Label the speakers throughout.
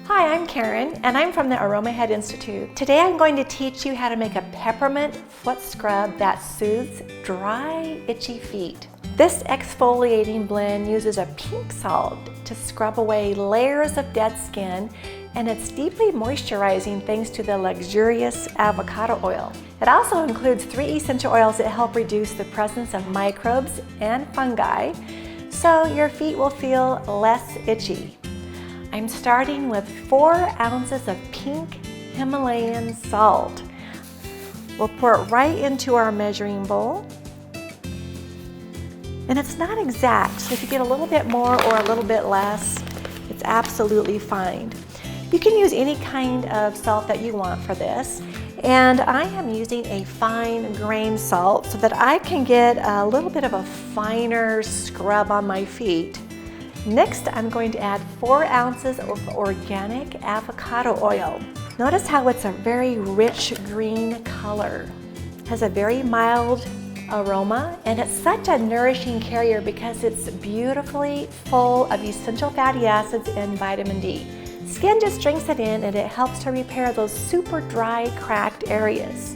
Speaker 1: Hi, I'm Karen, and I'm from the Aroma Head Institute. Today I'm going to teach you how to make a peppermint foot scrub that soothes dry, itchy feet. This exfoliating blend uses a pink salt to scrub away layers of dead skin, and it's deeply moisturizing thanks to the luxurious avocado oil. It also includes 3 essential oils that help reduce the presence of microbes and fungi, so your feet will feel less itchy. I'm starting with 4 ounces of pink Himalayan salt. We'll pour it right into our measuring bowl. And it's not exact, so if you get a little bit more or a little bit less, it's absolutely fine. You can use any kind of salt that you want for this. And I am using a fine grain salt so that I can get a little bit of a finer scrub on my feet. Next, I'm going to add 4 ounces of organic avocado oil. Notice how it's a very rich green color. It has a very mild aroma, and it's such a nourishing carrier because it's beautifully full of essential fatty acids and vitamin D. Skin just drinks it in, and it helps to repair those super dry, cracked areas.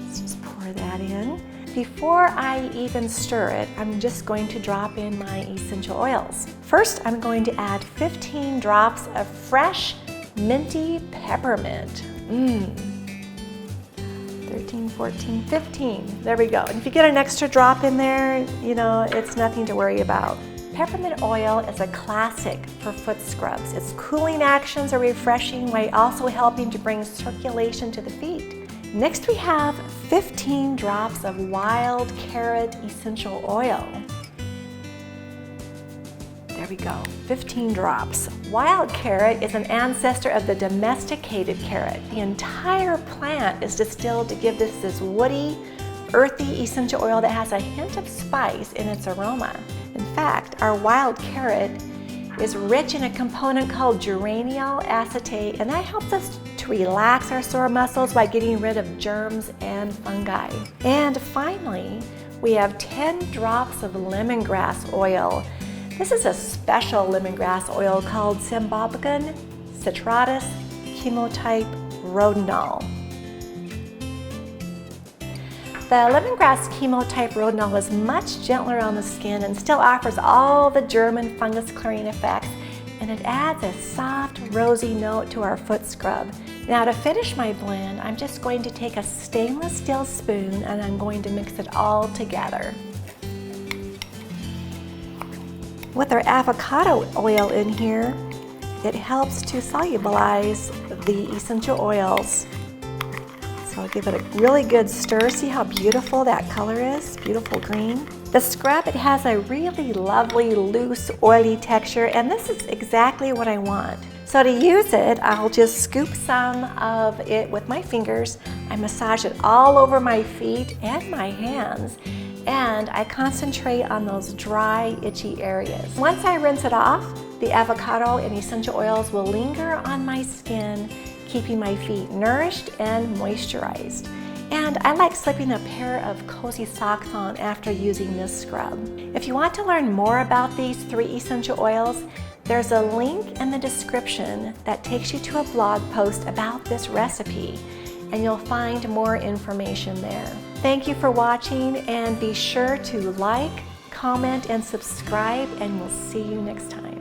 Speaker 1: Let's just pour that in. Before I even stir it, I'm just going to drop in my essential oils. First, I'm going to add 15 drops of fresh, minty peppermint. 13, 14, 15. There we go. And if you get an extra drop in there, you know, it's nothing to worry about. Peppermint oil is a classic for foot scrubs. Its cooling actions are refreshing while also helping to bring circulation to the feet. Next, we have 15 drops of wild carrot essential oil. There we go, 15 drops. Wild carrot is an ancestor of the domesticated carrot. The entire plant is distilled to give this woody, earthy essential oil that has a hint of spice in its aroma. In fact, our wild carrot is rich in a component called geraniol acetate, and that helps us to relax our sore muscles by getting rid of germs and fungi. And finally, we have 10 drops of lemongrass oil. This is a special lemongrass oil called Cymbopogon, citratus, chemotype, Rhodinol. The lemongrass chemotype Rhodinol is much gentler on the skin and still offers all the germ and fungus clearing effects, and it adds a soft, rosy note to our foot scrub. Now, to finish my blend, I'm just going to take a stainless steel spoon and I'm going to mix it all together. With our avocado oil in here, it helps to solubilize the essential oils. So I'll give it a really good stir. See how beautiful that color is? Beautiful green. The scrub, it has a really lovely, loose, oily texture, and this is exactly what I want. So to use it, I'll just scoop some of it with my fingers. I massage it all over my feet and my hands, and I concentrate on those dry, itchy areas. Once I rinse it off, the avocado and essential oils will linger on my skin, keeping my feet nourished and moisturized. And I like slipping a pair of cozy socks on after using this scrub. If you want to learn more about these 3 essential oils, there's a link in the description that takes you to a blog post about this recipe, and you'll find more information there. Thank you for watching, and be sure to like, comment, and subscribe, and we'll see you next time.